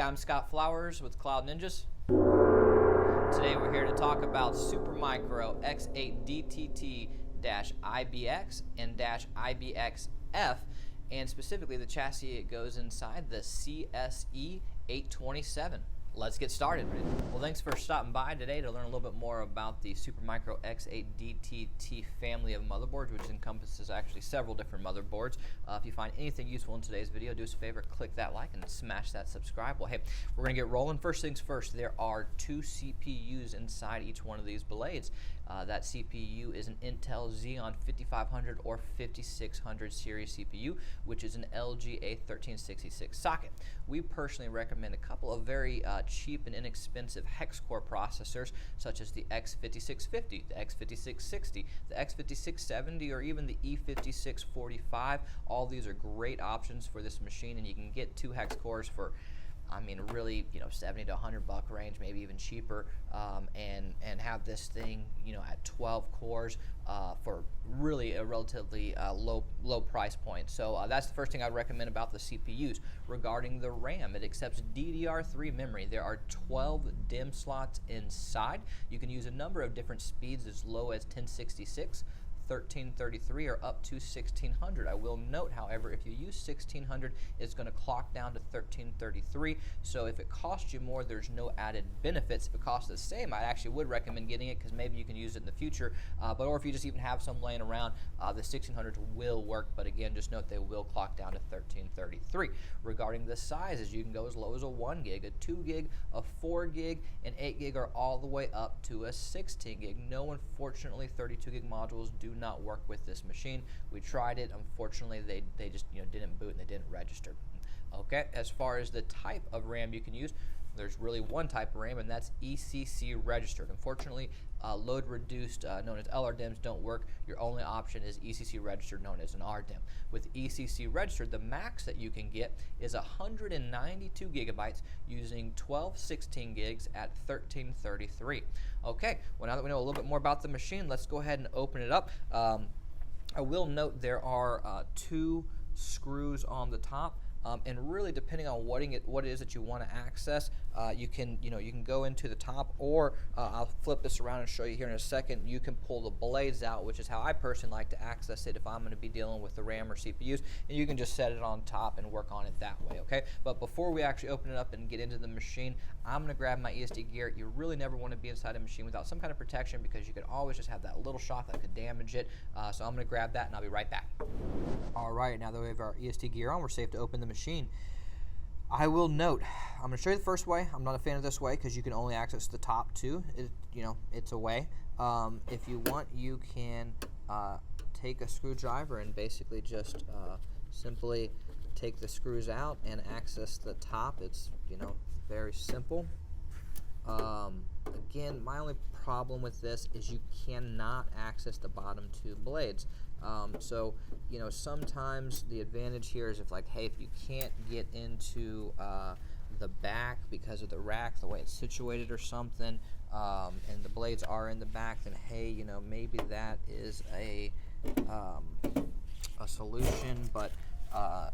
I'm Scott Flowers with Cloud Ninjas. Today we're here to talk about Supermicro X8DTT-IBX and IBXF, and specifically the chassis it goes inside, the CSE-827. Let's get started. Well, thanks for stopping by today to learn a little bit more about the Supermicro X8DTT family of motherboards, which encompasses actually several different motherboards. If you find anything useful in today's video, do us a favor, click that like and smash that subscribe. Well, hey, we're going to get rolling. First things first, there are two CPUs inside each one of these blades. That CPU is an Intel Xeon 5500 or 5600 series CPU, which is an LGA1366 socket. We personally recommend a couple of very cheap and inexpensive hex core processors, such as the X5650, the X5660, the X5670, or even the E5645. All these are great options for this machine, and you can get two hex cores for, I mean, really, 70 to 100 buck range, maybe even cheaper, and have this thing, at 12 cores for really a relatively low price point. So that's the first thing I'd recommend about the CPUs. Regarding the RAM, it accepts DDR3 memory. There are 12 DIMM slots inside. You can use a number of different speeds as low as 1066. 1333 or up to 1600. I will note, however, if you use 1600, it's going to clock down to 1333. So if it costs you more, there's no added benefits. If it costs the same, I actually would recommend getting it because maybe you can use it in the future. Or if you just even have some laying around, the 1600s will work. But again, just note they will clock down to 1333. Regarding the sizes, you can go as low as a 1 gig, a 2 gig, a 4 gig, and 8 gig, or all the way up to a 16 gig. No, unfortunately, 32 gig modules do not work with this machine. We tried it. Unfortunately, they just didn't boot and they didn't register. Okay, as far as the type of RAM you can use, there's really one type of RAM, and that's ECC Registered. Unfortunately, load reduced, known as LRDIMMs, don't work. Your only option is ECC Registered, known as an RDIMM. With ECC Registered, the max that you can get is 192 gigabytes using 12 16 gigs at 1333. Okay, well, now that we know a little bit more about the machine, let's go ahead and open it up. I will note there are two screws on the top. And really, depending on what it is that you want to access, you can go into the top, or I'll flip this around and show you here in a second. You can pull the blades out, which is how I personally like to access it if I'm going to be dealing with the RAM or CPUs. And you can just set it on top and work on it that way. Okay. But before we actually open it up and get into the machine, I'm going to grab my ESD gear. You really never want to be inside a machine without some kind of protection, because you could always just have that little shock that could damage it. So I'm going to grab that and I'll be right back. All right, now that we have our ESD gear on, we're safe to open the machine. I will note, I'm going to show you the first way. I'm not a fan of this way because you can only access the top two. It's a way. If you want, you can take a screwdriver and basically just simply take the screws out and access the top. It's very simple. Again, my only problem with this is you cannot access the bottom two blades. So sometimes the advantage here is if you can't get into the back because of the rack, the way it's situated or something, and the blades are in the back, then hey, maybe that is a solution. But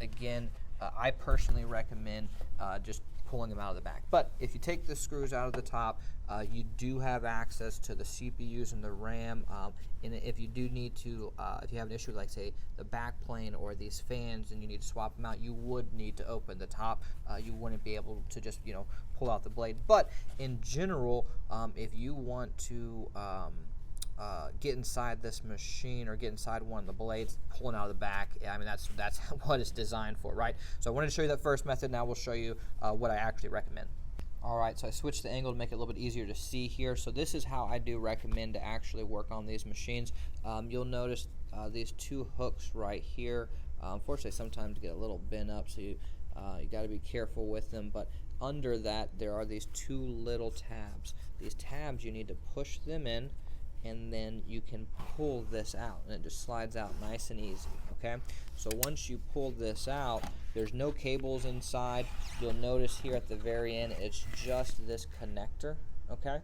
again, I personally recommend just pulling them out of the back. But if you take the screws out of the top, you do have access to the CPUs and the RAM. And if you do need to, if you have an issue with, say, the back plane or these fans and you need to swap them out, you would need to open the top. You wouldn't be able to just, pull out the blade. But in general, if you want to get inside this machine or get inside one of the blades, pulling out of the back, I mean, that's what it's designed for, right? So I wanted to show you that first method. Now we'll show you what I actually recommend. All right, so I switched the angle to make it a little bit easier to see here. So this is how I do recommend to actually work on these machines. You'll notice these two hooks right here. Unfortunately, sometimes get a little bent up, so you got to be careful with them. But under that, there are these two little tabs. These tabs, you need to push them in, and then you can pull this out, and it just slides out nice and easy. Okay, so once you pull this out, there's no cables inside. You'll notice here at the very end, it's just this connector. Okay,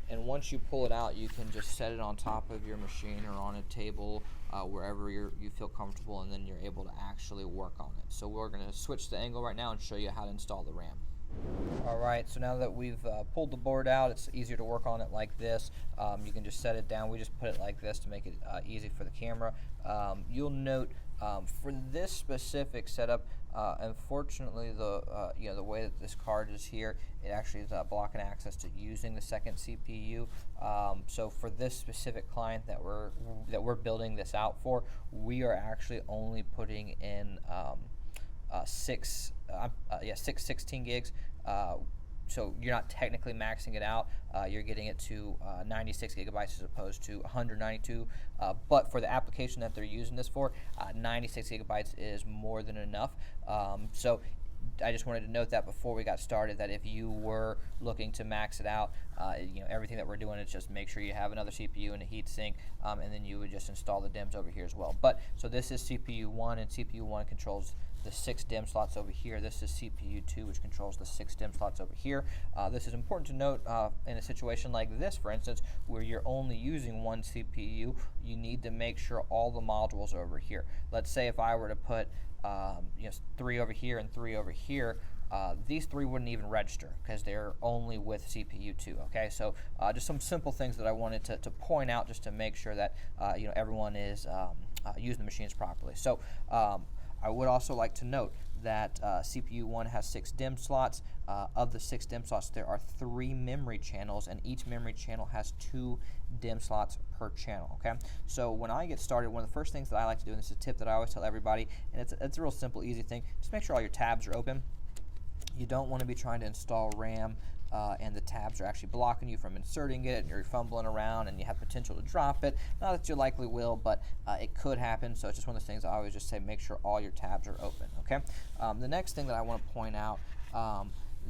and once you pull it out, you can just set it on top of your machine or on a table, wherever you feel comfortable, and then you're able to actually work on it. So we're going to switch the angle right now and show you how to install the RAM. All right, so now that we've pulled the board out, it's easier to work on it like this. You can just set it down. We just put it like this to make it easy for the camera. You'll note for this specific setup, unfortunately, the way that this card is here, it actually is blocking access to using the second CPU. So for this specific client that we're building this out for, we are actually only putting in six 16 gigs. So you're not technically maxing it out. You're getting it to 96 gigabytes as opposed to 192. But for the application that they're using this for, 96 gigabytes is more than enough. So I just wanted to note that before we got started, that if you were looking to max it out, everything that we're doing is just make sure you have another CPU and a heat sink, and then you would just install the DIMMs over here as well. But so this is CPU 1, and CPU 1 controls the 6 DIMM slots over here. This is CPU 2, which controls the 6 DIMM slots over here. This is important to note in a situation like this, for instance, where you're only using one CPU. You need to make sure all the modules are over here. Let's say if I were to put 3 over here and 3 over here, these 3 wouldn't even register because they're only with CPU 2. Okay, so just some simple things that I wanted to point out just to make sure that everyone is using the machines properly. So I would also like to note that CPU 1 has 6 DIMM slots. Of the 6 DIMM slots, there are 3 memory channels, and each memory channel has 2 DIMM slots per channel. Okay, so when I get started, one of the first things that I like to do, and this is a tip that I always tell everybody, and it's a real simple, easy thing, just make sure all your tabs are open. You don't want to be trying to install RAM and the tabs are actually blocking you from inserting it, and you're fumbling around and you have potential to drop it. Not that you likely will, but it could happen. So it's just one of those things I always just say, make sure all your tabs are open. Okay. The next thing that I want to point out,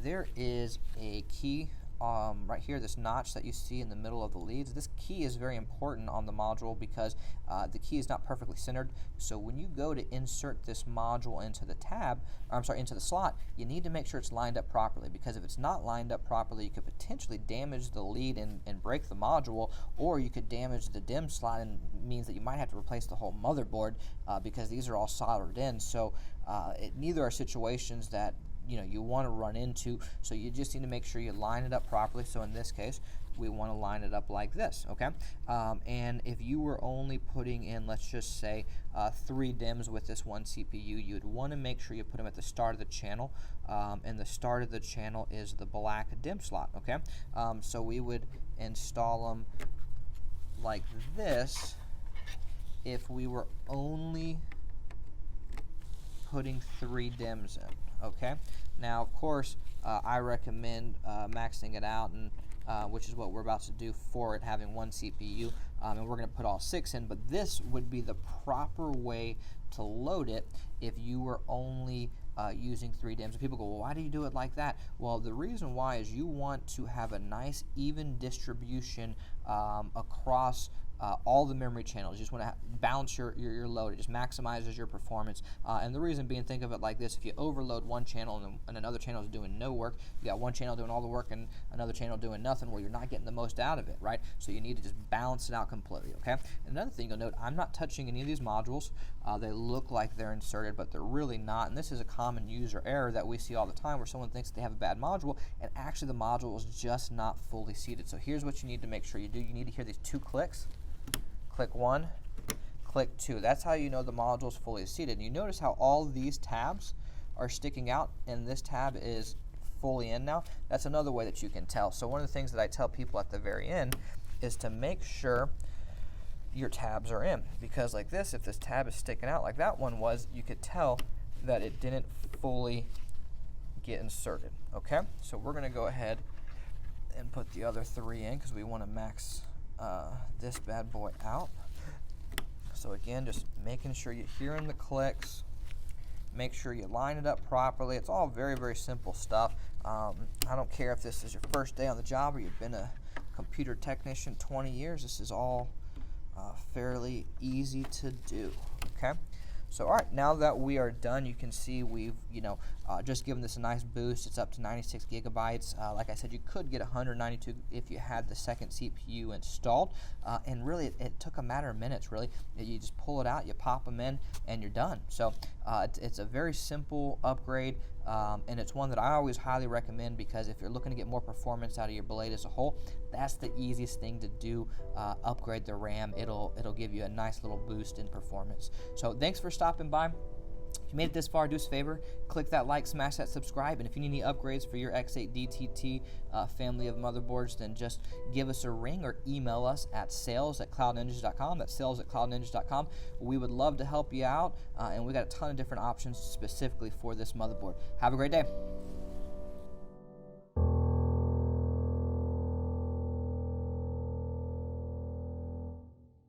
there is a key right here, this notch that you see in the middle of the leads. This key is very important on the module because the key is not perfectly centered. So when you go to insert this module into the into the slot, you need to make sure it's lined up properly, because if it's not lined up properly, you could potentially damage the lead and break the module, or you could damage the DIMM slot, and means that you might have to replace the whole motherboard because these are all soldered in. So neither are situations that you want to run into, so you just need to make sure you line it up properly. So in this case, we want to line it up like this, okay? And if you were only putting in, let's just say, 3 DIMMs with this one CPU, you'd want to make sure you put them at the start of the channel, and the start of the channel is the black DIMM slot, okay? So we would install them like this if we were only putting 3 DIMMs in. Okay, now of course I recommend maxing it out, and which is what we're about to do for it having one CPU, and we're going to put all 6 in, but this would be the proper way to load it if you were only using 3 DIMMs. And people go, well, why do you do it like that? Well, the reason why is you want to have a nice even distribution across all the memory channels. You just want to balance your load. It just maximizes your performance. And the reason being, think of it like this: if you overload one channel and another channel is doing no work, you got one channel doing all the work and another channel doing nothing, well, you're not getting the most out of it, right? So you need to just balance it out completely, okay? Another thing you'll note, I'm not touching any of these modules. They look like they're inserted, but they're really not, and this is a common user error that we see all the time, where someone thinks they have a bad module, and actually the module is just not fully seated. So here's what you need to make sure you do. You need to hear these 2 clicks. Click 1, click 2. That's how you know the module is fully seated. And you notice how all these tabs are sticking out, and this tab is fully in now. That's another way that you can tell. So one of the things that I tell people at the very end is to make sure your tabs are in, because like this, if this tab is sticking out like that one was, you could tell that it didn't fully get inserted. Okay, so we're going to go ahead and put the other 3 in because we want to max this bad boy out. So again, just making sure you're hearing the clicks, make sure you line it up properly. It's all very, very simple stuff. I don't care if this is your first day on the job or you've been a computer technician 20 years, this is all fairly easy to do, okay? So all right, now that we are done, you can see we've just given this a nice boost. It's up to 96 gigabytes. Like I said, you could get 192 if you had the second CPU installed, and really it took a matter of minutes. Really, you just pull it out, you pop them in, and you're done. So it's a very simple upgrade. and it's one that I always highly recommend, because if you're looking to get more performance out of your blade as a whole, that's the easiest thing to do. Upgrade the RAM. It'll give you a nice little boost in performance. So thanks for stopping by. If you made it this far, do us a favor, click that like, smash that subscribe, and if you need any upgrades for your X8DTT family of motherboards, then just give us a ring or email us at sales@cloudninjas.com. That's sales@cloudninjas.com. We would love to help you out, and we got a ton of different options specifically for this motherboard. Have a great day.